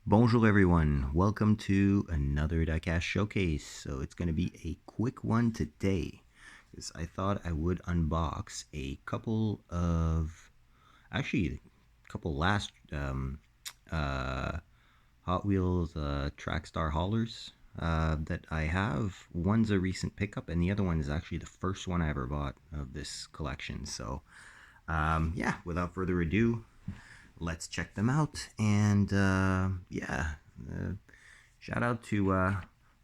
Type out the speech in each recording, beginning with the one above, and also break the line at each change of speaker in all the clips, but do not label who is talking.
Bonjour everyone, welcome to another diecast showcase. So it's going to be a quick one today because I thought I would unbox a couple of, actually a couple last Hot Wheels Trackstar haulers that I have. One's a recent pickup and the other one is actually the first one I ever bought of this collection. So yeah, without further ado, let's check them out. And shout out to all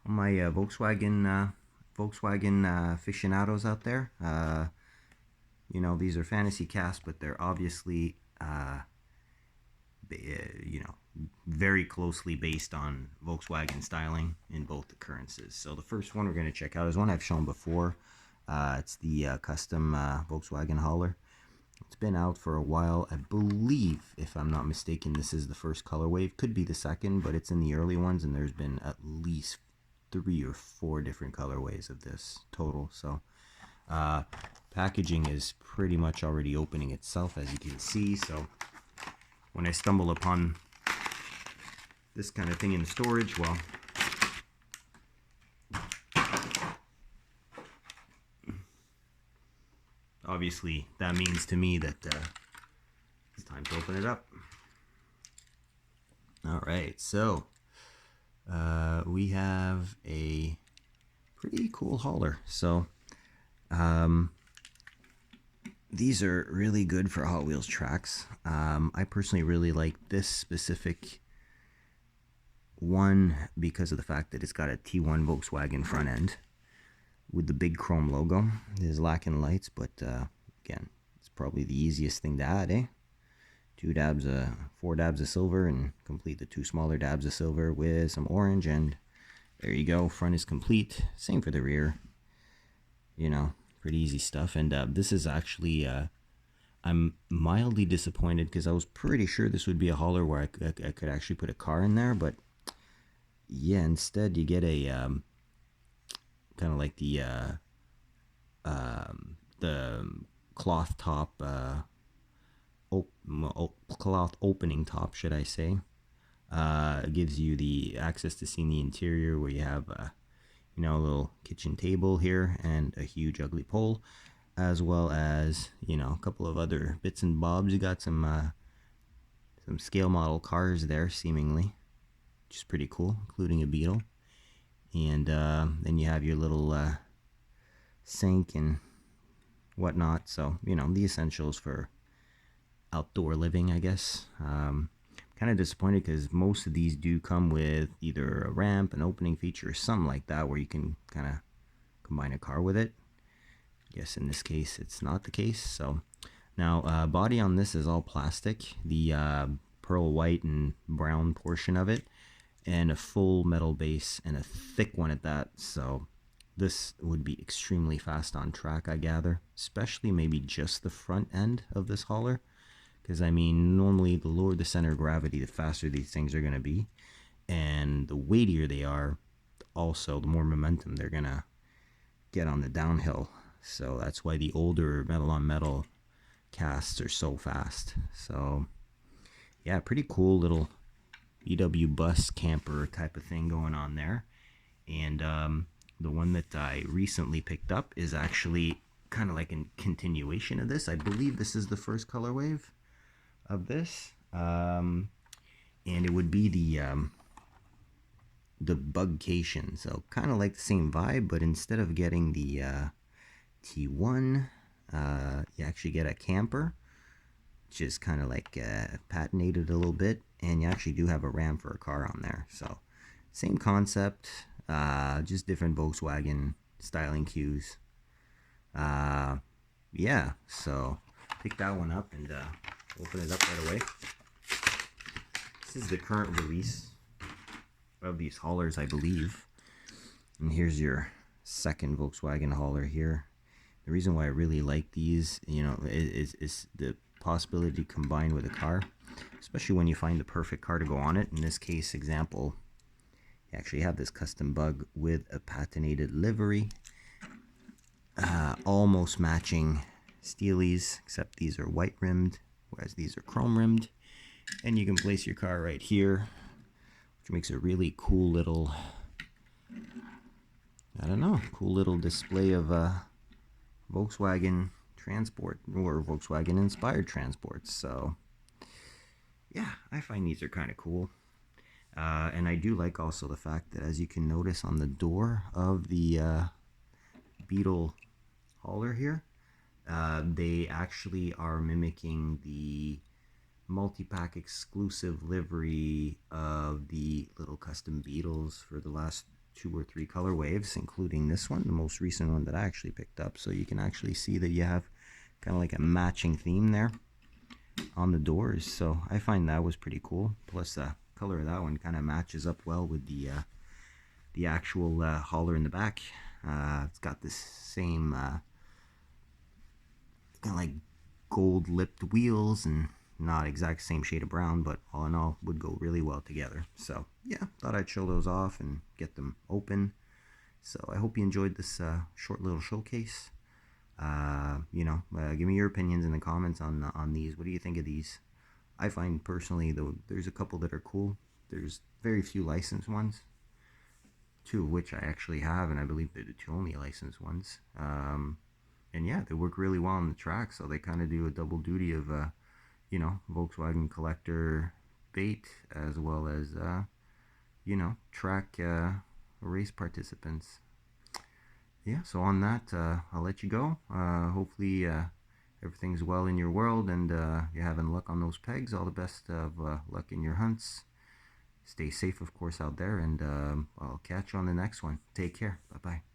my Volkswagen aficionados out there. These are fantasy casts, but they're obviously very closely based on Volkswagen styling in both occurrences. So the first one we're going to check out is one I've shown before. It's the custom Volkswagen hauler. It's been out for a while. I believe, if I'm not mistaken, this is the first colorway. It could be the second, but it's in the early ones, and there's been at least 3 or 4 different colorways of this total. So packaging is pretty much already opening itself, as you can see. So when I stumble upon this kind of thing in the storage, well, obviously that means to me that it's time to open it up. All right, so we have a pretty cool hauler. So these are really good for Hot Wheels tracks. I personally really like this specific one because of the fact that it's got a T1 Volkswagen front end with the big chrome logo. It is lacking lights, but again, it's probably the easiest thing to add, eh? 4 dabs of silver and complete the 2 smaller dabs of silver with some orange, and there you go. Front is complete. Same for the rear. Pretty easy stuff. And this is actually, I'm mildly disappointed because I was pretty sure this would be a hauler where I could actually put a car in there, but yeah, instead you get a kind of like the cloth top, cloth opening top, should I say. It gives you the access to seeing the interior, where you have a little kitchen table here and a huge ugly pole, as well as a couple of other bits and bobs. You got some scale model cars there, seemingly, which is pretty cool, including a Beetle. And then you have your little sink and whatnot. So the essentials for outdoor living, I guess. Kind of disappointed because most of these do come with either a ramp, an opening feature, or something like that, where you can kind of combine a car with it. Yes, in this case it's not the case. So now body on this is all plastic, the pearl white and brown portion of it, and a full metal base, and a thick one at that. So this would be extremely fast on track, I gather, especially maybe just the front end of this hauler. Because, I mean, normally the lower the center of gravity, the faster these things are going to be. And the weightier they are, also, the more momentum they're going to get on the downhill. So that's why the older metal-on-metal casts are so fast. So, yeah, pretty cool little VW bus camper type of thing going on there. And the one that I recently picked up is actually kind of like a continuation of this. I believe this is the first color wave of this, and it would be the Bugcation. So kind of like the same vibe, but instead of getting the T1, you actually get a camper, which is kind of like patinated a little bit, and you actually do have a ramp for a car on there. So same concept, just different Volkswagen styling cues. Yeah, so pick that one up and open it up right away. This is the current release of these haulers, I believe. And here's your second Volkswagen hauler here. The reason why I really like these, is the possibility to combine with a car, especially when you find the perfect car to go on it. In this case, example, you actually have this custom bug with a patinated livery, almost matching Steelies, except these are white rimmed, whereas these are chrome rimmed. And you can place your car right here which makes a really cool little, I don't know, cool little display of Volkswagen transport, or Volkswagen inspired transports. So yeah, I find these are kind of cool. And I do like also the fact that, as you can notice on the door of the Beetle hauler here, they actually are mimicking the multi-pack exclusive livery of the little custom Beetles for the last 2 or 3 color waves, including this one, the most recent one that I actually picked up. So you can actually see that you have kind of like a matching theme there on the doors. So I find that was pretty cool. Plus the color of that one kind of matches up well with the actual hauler in the back. It's got this same kind of like gold lipped wheels, and not exact same shade of brown, but all in all would go really well together. So yeah, thought I'd show those off and get them open. So I hope you enjoyed this short little showcase. Give me your opinions in the comments on these. What do you think of these? I find personally, though, there's a couple that are cool. There's very few licensed ones, 2 of which I actually have, and I believe they're the 2 only licensed ones. And yeah, they work really well on the track, so they kind of do a double duty of Volkswagen collector bait, as well as track race participants. Yeah, so on that, I'll let you go. Hopefully everything's well in your world, and you're having luck on those pegs. All the best of luck in your hunts. Stay safe, of course, out there, and I'll catch you on the next one. Take care. Bye-bye.